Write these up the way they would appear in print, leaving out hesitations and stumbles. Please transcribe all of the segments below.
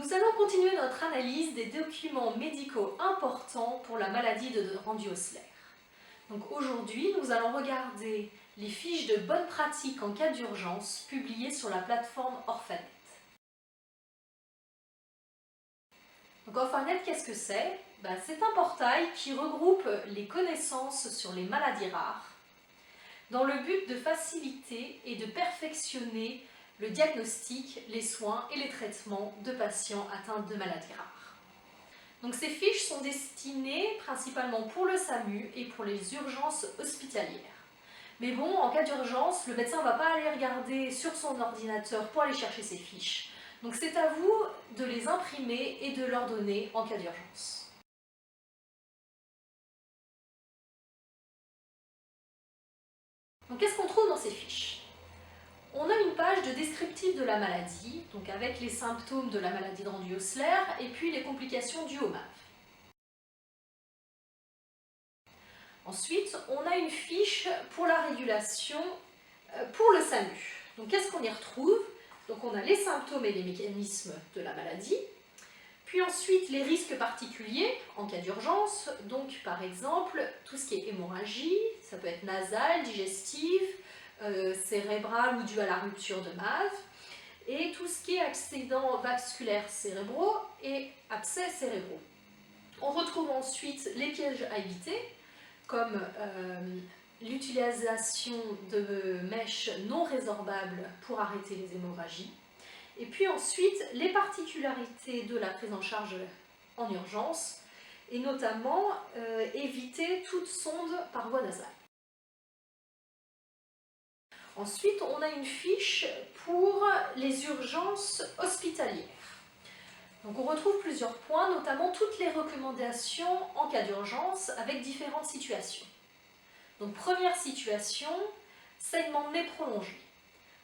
Nous allons continuer notre analyse des documents médicaux importants pour la maladie de Randy-Osler. Donc aujourd'hui, nous allons regarder les fiches de bonnes pratiques en cas d'urgence publiées sur la plateforme Orphanet. Donc Orphanet, qu'est-ce que c'est? C'est un portail qui regroupe les connaissances sur les maladies rares dans le but de faciliter et de perfectionner le diagnostic, les soins et les traitements de patients atteints de maladies rares. Donc ces fiches sont destinées principalement pour le SAMU et pour les urgences hospitalières. Mais bon, en cas d'urgence, le médecin ne va pas aller regarder sur son ordinateur pour aller chercher ces fiches. Donc c'est à vous de les imprimer et de leur donner en cas d'urgence. Donc qu'est-ce qu'on trouve dans ces fiches? On a une page de descriptif de la maladie, donc avec les symptômes de la maladie de Randy-Osler et puis les complications dues au MAV. Ensuite, on a une fiche pour la régulation pour le SAMU. Donc qu'est-ce qu'on y retrouve? Donc on a les symptômes et les mécanismes de la maladie, puis ensuite les risques particuliers en cas d'urgence, donc par exemple tout ce qui est hémorragie, ça peut être nasale, digestive, cérébrale ou due à la rupture de MAV, et tout ce qui est accidents vasculaires cérébraux et abcès cérébraux. On retrouve ensuite les pièges à éviter, comme l'utilisation de mèches non résorbables pour arrêter les hémorragies, et puis ensuite les particularités de la prise en charge en urgence, et notamment éviter toute sonde par voie nasale. Ensuite, on a une fiche pour les urgences hospitalières. Donc on retrouve plusieurs points, notamment toutes les recommandations en cas d'urgence avec différentes situations. Donc première situation, saignement de nez prolongé.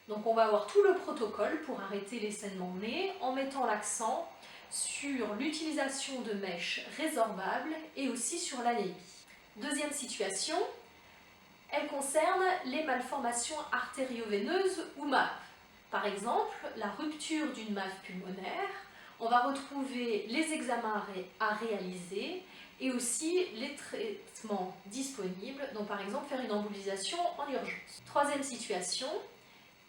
Donc on va avoir tout le protocole pour arrêter les saignements de nez en mettant l'accent sur l'utilisation de mèches résorbables et aussi sur l'anémie. Deuxième situation, elle concerne les malformations artério-veineuses ou MAV. Par exemple, la rupture d'une MAV pulmonaire, on va retrouver les examens à réaliser et aussi les traitements disponibles, donc par exemple faire une embolisation en urgence. Troisième situation,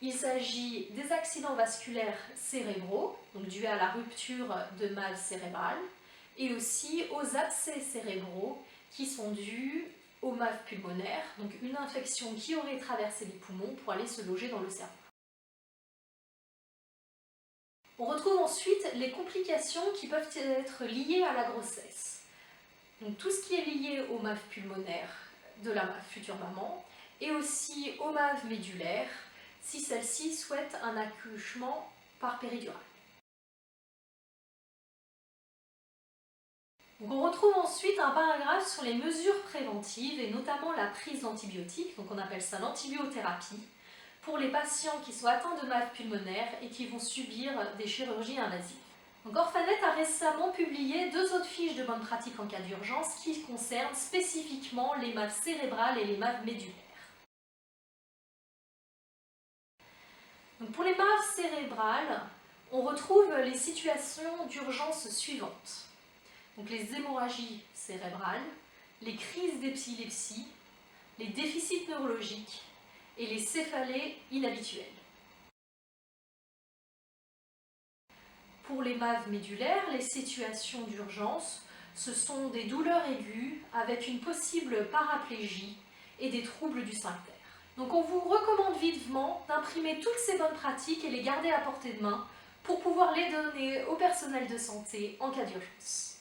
il s'agit des accidents vasculaires cérébraux, donc dus à la rupture de MAV cérébrale, et aussi aux abcès cérébraux qui sont dus au MAV pulmonaire, donc une infection qui aurait traversé les poumons pour aller se loger dans le cerveau. On retrouve ensuite les complications qui peuvent être liées à la grossesse. Donc tout ce qui est lié au MAV pulmonaire de la future maman et aussi au MAV médulaire si celle-ci souhaite un accouchement par péridurale. Donc on retrouve ensuite un paragraphe sur les mesures préventives et notamment la prise d'antibiotiques, donc on appelle ça l'antibiothérapie, pour les patients qui sont atteints de MAV pulmonaire et qui vont subir des chirurgies invasives. Donc Orphanet a récemment publié 2 autres fiches de bonnes pratiques en cas d'urgence qui concernent spécifiquement les MAV cérébrales et les MAV médulaires. Donc pour les MAV cérébrales, on retrouve les situations d'urgence suivantes. Donc les hémorragies cérébrales, les crises d'épilepsie, les déficits neurologiques et les céphalées inhabituelles. Pour les MAV médulaires, les situations d'urgence, ce sont des douleurs aiguës avec une possible paraplégie et des troubles du sphincter. Donc on vous recommande vivement d'imprimer toutes ces bonnes pratiques et les garder à portée de main pour pouvoir les donner au personnel de santé en cas d'urgence.